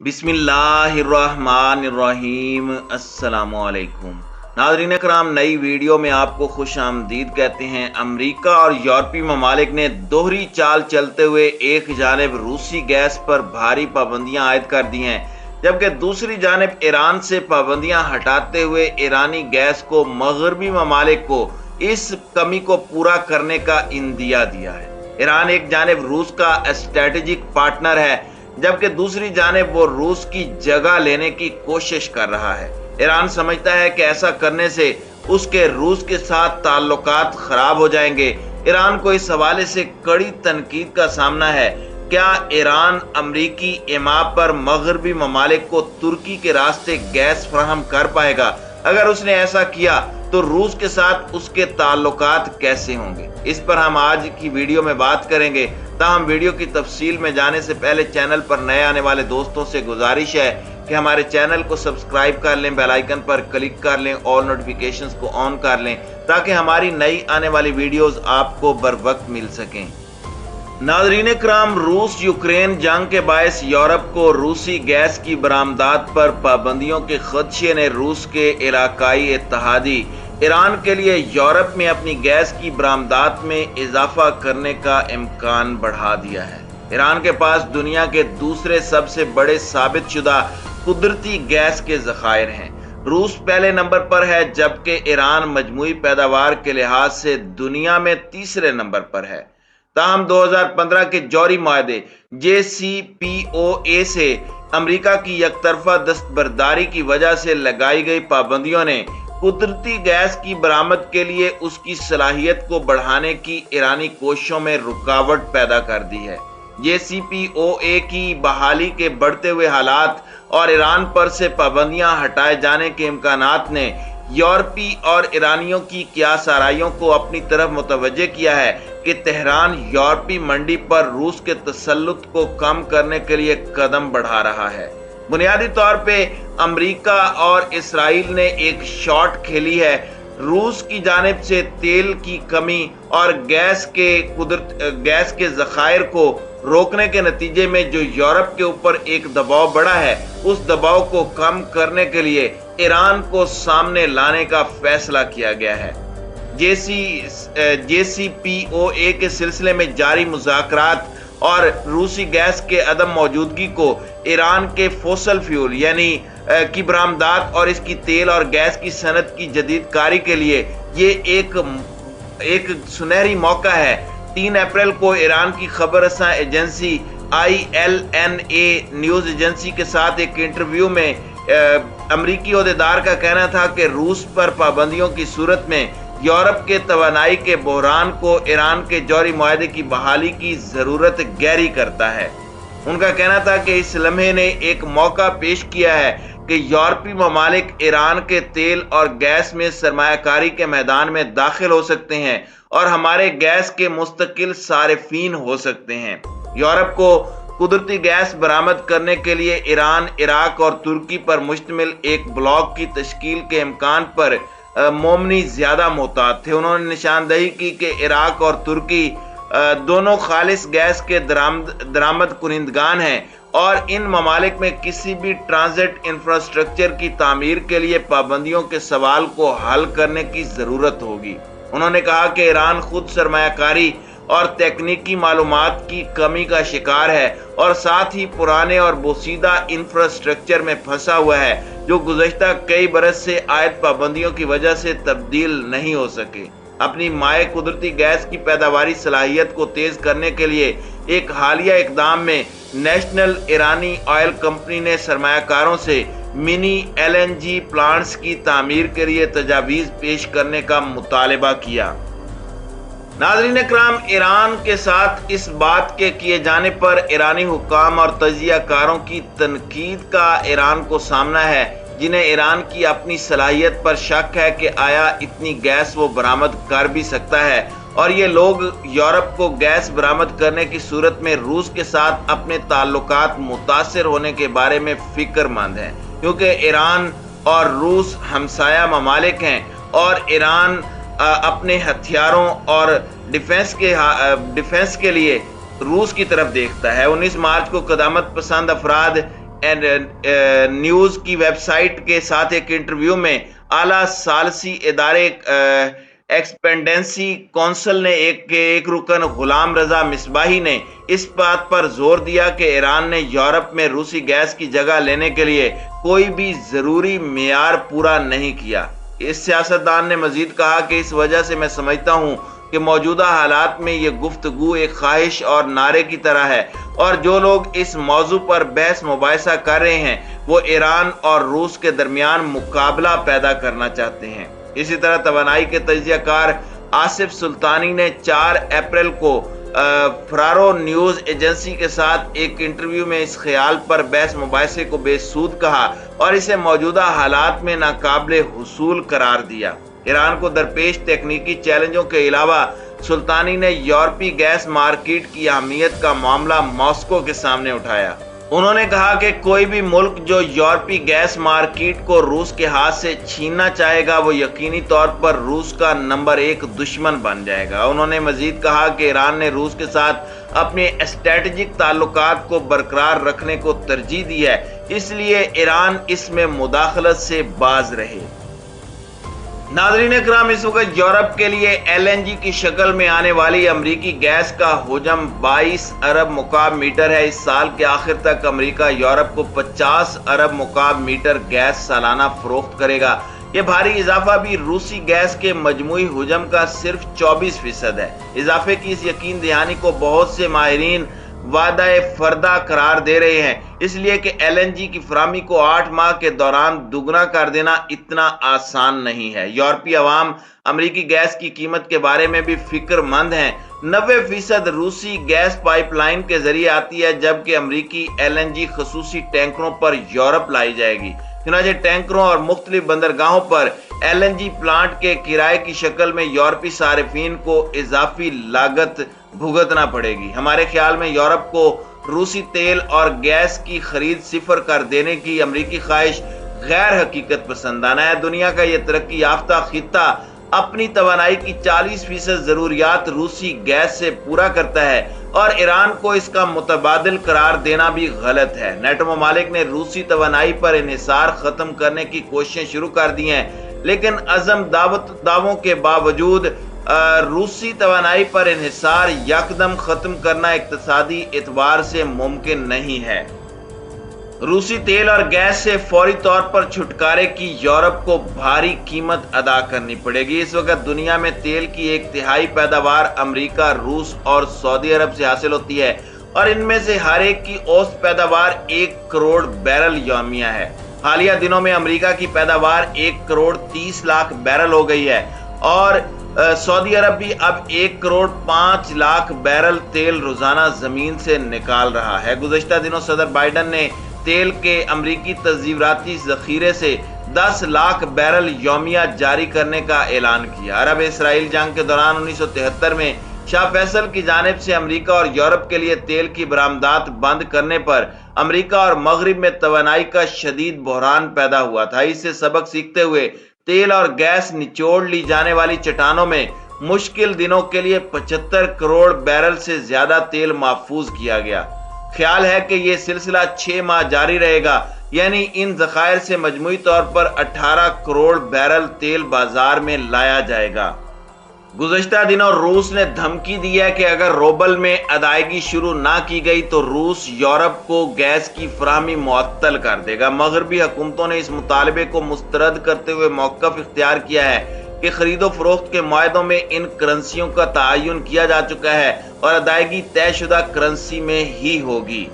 बिस्मिल्लाहिर्रहमानिर्रहीम। अस्सलामुअलैकुम नाज़रीन कराम, नई वीडियो में आपको खुश आमदीद कहते हैं। अमेरिका और यूरोपीय ममालिक ने दोहरी चाल चलते हुए एक जानिब रूसी गैस पर भारी पाबंदियां आयद कर दी हैं, जबकि दूसरी जानिब ईरान से पाबंदियां हटाते हुए ईरानी गैस को मगरबी ममालिक को इस कमी को पूरा करने का इंदिया दिया है। ईरान एक जानिब रूस का स्ट्रेटेजिक पार्टनर है, जबकि दूसरी जानिब वो रूस की जगह लेने की कोशिश कर रहा है। ईरान समझता है कि ऐसा करने से उसके रूस के साथ ताल्लुकात खराब हो जाएंगे। ईरान को इस हवाले से कड़ी तनकीद का सामना है। क्या ईरान अमरीकी इमा पर मगरबी ममालिक को तुर्की के रास्ते गैस फराहम कर पाएगा? अगर उसने ऐसा किया तो रूस के साथ उसके ताल्लुकात कैसे होंगे? इस पर हम आज की वीडियो में बात करेंगे। ताहम वीडियो की तफसील में जाने से पहले चैनल पर नए आने वाले दोस्तों से गुजारिश है कि हमारे चैनल को सब्सक्राइब कर लें, बेल आइकन पर क्लिक कर लें और नोटिफिकेशंस को ऑन कर लें ताकि हमारी नई आने वाली वीडियोस आपको बर वक्त मिल सकें। नाज़रीन कराम, रूस यूक्रेन जंग के बायस यूरोप को रूसी गैस की बरामदात पर पाबंदियों के खदशे ने रूस के इलाकाई इत्तेहादी ईरान के लिए यूरोप में अपनी गैस की बरामदात में इजाफा करने का इम्कान बढ़ा दिया है। ईरान के पास दुनिया के दूसरे सबसे बड़े साबित शुदा कुदरती गैस के ज़खायर हैं। रूस पहले नंबर पर है, जबकि ईरान मजमूई पैदावार के लिहाज से दुनिया में तीसरे नंबर पर है। ताहम 2015 के जौहरी मुआहदे JCPOA से अमेरिका की यकतरफा दस्तबरदारी की वजह से लगाई गई पाबंदियों ने कुदरती गैस की बरामद के लिए उसकी सलाहियत को बढ़ाने की ईरानी कोशिशों में रुकावट पैदा कर दी है। JCPOA की बहाली के बढ़ते हुए हालात और ईरान पर से पाबंदियां हटाए जाने के इम्कानात ने यूरोपी और ईरानियों की क़ियास आराइयों को अपनी तरफ मुतवज्जे किया है कि तेहरान यूरोपी मंडी पर रूस के तसल्लुत को कम करने के लिए कदम बढ़ा रहा है। बुनियादी तौर पे अमेरिका और इसराइल ने एक शॉट खेली है। रूस की जानिब से तेल की कमी और गैस के ज़खायर को रोकने के नतीजे में जो यूरोप के ऊपर एक दबाव बढ़ा है, उस दबाव को कम करने के लिए ईरान को सामने लाने का फैसला किया गया है। JCPOA के सिलसिले में जारी मुज़ाकरात और रूसी गैस के अदम मौजूदगी को ईरान के फोसल फ्यूल यानी की बरामदात और इसकी तेल और गैस की सनत की जदीद कारी के लिए ये एक सुनहरी मौका है। 3 अप्रैल को ईरान की खबर रसां एजेंसी ILNA न्यूज़ एजेंसी के साथ एक इंटरव्यू में अमरीकी ओहदेदार का कहना था कि रूस पर पाबंदियों की सूरत में यूरोप के तवानाई के बहरान को ईरान के जौहरी मुआहदे की बहाली की ज़रूरत गहरी करता है। उनका कहना था कि इस लम्हे ने एक मौका पेश किया है कि यूरोपीय ममालिक ईरान के तेल और गैस में सरमायाकारी के मैदान में दाखिल हो सकते हैं और हमारे गैस के मुस्तकिल सारिफीन हो सकते हैं। यूरोप को कुदरती गैस बरामद करने के लिए ईरान, इराक और तुर्की पर मुश्तमिल एक ब्लॉक की तश्कील के इम्कान पर मोमनी ज्यादा मोहतात थे। उन्होंने निशानदही की कि इराक और तुर्की दोनों खालिस गैस के दरामद कुनिंदगान हैं और इन ममालिक में किसी भी ट्रांजिट इंफ्रास्ट्रक्चर की तामीर के लिए पाबंदियों के सवाल को हल करने की जरूरत होगी। उन्होंने कहा कि ईरान खुद सरमायाकारी और तकनीकी मालूमात की कमी का शिकार है और साथ ही पुराने और बोसीदा इंफ्रास्ट्रक्चर में फंसा हुआ है, जो गुज़श्ता कई बरस से आयद पाबंदियों की वजह से तब्दील नहीं हो सके। अपनी माए कुदरती गैस की पैदावारी सलाहियत को तेज करने के लिए एक हालिया इकदाम में नेशनल ईरानी ऑयल कंपनी ने सरमायाकारों से मिनी LNG प्लांट्स की तामीर के लिए तजावीज़ पेश करने का मुतालबा किया। नाज़रीन कराम, ईरान के साथ इस बात के किए जाने पर ईरानी हुक्काम और तजियाकारों की तनकीद का ईरान को सामना है, जिन्हें ईरान की अपनी सलाहियत पर शक है कि आया इतनी गैस वो बरामद कर भी सकता है। और ये लोग यूरोप को गैस बरामद करने की सूरत में रूस के साथ अपने ताल्लुकात मुतासिर होने के बारे में फिक्रमंद हैं, क्योंकि ईरान और रूस हमसाया ममालिक हैं और ईरान अपने हथियारों और डिफेंस के लिए रूस की तरफ देखता है। 19 मार्च को क़दामत पसंद अफराद نیوز کی ویب سائٹ کے ساتھ ایک انٹرویو میں اعلیٰ ثالثی ادارے ایکسپینڈنسی کونسل نے ایک رکن غلام رضا مصباحی نے اس بات پر زور دیا کہ ایران نے یورپ میں روسی گیس کی جگہ لینے کے لیے کوئی بھی ضروری معیار پورا نہیں کیا۔ اس سیاستدان نے مزید کہا کہ اس وجہ سے میں سمجھتا ہوں کہ موجودہ حالات میں یہ گفتگو ایک خواہش اور نعرے کی طرح ہے، اور جو لوگ اس موضوع پر بحث مباحثہ کر رہے ہیں وہ ایران اور روس کے درمیان مقابلہ پیدا کرنا چاہتے ہیں۔ اسی طرح توانائی کے تجزیہ کار آصف سلطانی نے 4 اپریل کو فرارو نیوز ایجنسی کے ساتھ ایک انٹرویو میں اس خیال پر بحث مباحثے کو بے سود کہا اور اسے موجودہ حالات میں ناقابل حصول قرار دیا۔ ایران کو درپیش تکنیکی چیلنجوں کے علاوہ سلطانی نے یورپی گیس مارکیٹ کی اہمیت کا معاملہ ماسکو کے سامنے اٹھایا۔ انہوں نے کہا کہ کوئی بھی ملک جو یورپی گیس مارکیٹ کو روس کے ہاتھ سے چھیننا چاہے گا وہ یقینی طور پر روس کا نمبر 1 دشمن بن جائے گا۔ انہوں نے مزید کہا کہ ایران نے روس کے ساتھ اپنے اسٹریٹجک تعلقات کو برقرار رکھنے کو ترجیح دی ہے، اس لیے ایران اس میں مداخلت سے باز رہے۔ ناظرین اکرام، اس وقت یورپ کے لیے LNG کی شکل میں آنے والی امریکی گیس کا حجم 22 ارب مکعب میٹر ہے۔ اس سال کے آخر تک امریکہ یورپ کو 50 ارب مکعب میٹر گیس سالانہ فروخت کرے گا۔ یہ بھاری اضافہ بھی روسی گیس کے مجموعی حجم کا صرف 24% ہے۔ اضافے کی اس یقین دہانی کو بہت سے ماہرین وعدہ فردہ قرار دے رہے ہیں، اس لیے کہ LNG کی فراہمی کو 8 ماہ کے دوران دوگنا کر دینا اتنا آسان نہیں ہے۔ یورپی عوام امریکی گیس کی قیمت کے بارے میں بھی فکر مند ہیں۔ 90% روسی گیس پائپ لائن کے ذریعے آتی ہے، جبکہ امریکی LNG خصوصی ٹینکروں پر یورپ لائی جائے گی۔ چنانچہ ٹینکروں اور مختلف بندرگاہوں پر LNG پلانٹ کے کرائے کی شکل میں یورپی صارفین کو اضافی لاگت بھگتنا پڑے گی۔ ہمارے خیال میں یورپ کو روسی تیل اور گیس کی خرید صفر کر دینے کی امریکی خواہش غیر حقیقت پسندانہ ہے۔ دنیا کا یہ ترقی یافتہ خطہ اپنی توانائی کی 40% ضروریات روسی گیس سے پورا کرتا ہے، اور ایران کو اس کا متبادل قرار دینا بھی غلط ہے۔ نیٹو ممالک نے روسی توانائی پر انحصار ختم کرنے کی کوششیں شروع کر دی ہیں، لیکن عزم دعووں کے باوجود روسی توانائی پر انحصار یکدم ختم کرنا اقتصادی اعتبار سے ممکن نہیں ہے۔ روسی تیل اور گیس سے فوری طور پر چھٹکارے کی یورپ کو بھاری قیمت ادا کرنی پڑے گی۔ اس وقت دنیا میں تیل کی 1/3 پیداوار امریکہ، روس اور سعودی عرب سے حاصل ہوتی ہے، اور ان میں سے ہر ایک کی اوسط پیداوار 1 کروڑ بیرل یومیہ ہے۔ حالیہ دنوں میں امریکہ کی پیداوار 1 کروڑ 30 لاکھ بیرل ہو گئی ہے، اور سعودی عرب بھی اب 1 کروڑ 5 لاکھ بیرل تیل روزانہ زمین سے نکال رہا ہے۔ گزشتہ دنوں صدر بائیڈن نے تیل کے امریکی تزویراتی ذخیرے سے 10 لاکھ بیرل یومیہ جاری کرنے کا اعلان کیا۔ عرب اسرائیل جنگ کے دوران 1973 میں شاہ فیصل کی جانب سے امریکہ اور یورپ کے لیے تیل کی برآمدات بند کرنے پر امریکہ اور مغرب میں توانائی کا شدید بحران پیدا ہوا تھا۔ اس سے سبق سیکھتے ہوئے تیل اور گیس نچوڑ لی جانے والی چٹانوں میں مشکل دنوں کے لیے 75 کروڑ بیرل سے زیادہ تیل محفوظ کیا گیا۔ خیال ہے کہ یہ سلسلہ 6 ماہ جاری رہے گا، یعنی ان ذخائر سے مجموعی طور پر 18 کروڑ بیرل تیل بازار میں لایا جائے گا۔ گزشتہ دنوں روس نے دھمکی دی ہے کہ اگر روبل میں ادائیگی شروع نہ کی گئی تو روس یورپ کو گیس کی فراہمی معطل کر دے گا۔ مغربی حکومتوں نے اس مطالبے کو مسترد کرتے ہوئے موقف اختیار کیا ہے کہ خرید و فروخت کے معاہدوں میں ان کرنسیوں کا تعین کیا جا چکا ہے اور ادائیگی طے شدہ کرنسی میں ہی ہوگی۔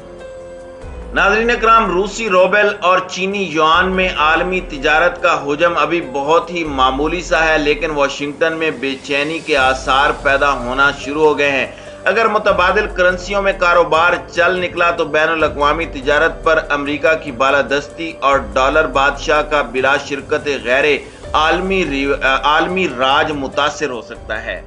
ناظرین اکرام، روسی روبل اور چینی یوان میں عالمی تجارت کا حجم ابھی بہت ہی معمولی سا ہے، لیکن واشنگٹن میں بے چینی کے آثار پیدا ہونا شروع ہو گئے ہیں۔ اگر متبادل کرنسیوں میں کاروبار چل نکلا تو بین الاقوامی تجارت پر امریکہ کی بالادستی اور ڈالر بادشاہ کا بلا شرکت غیر عالمی راج متاثر ہو سکتا ہے۔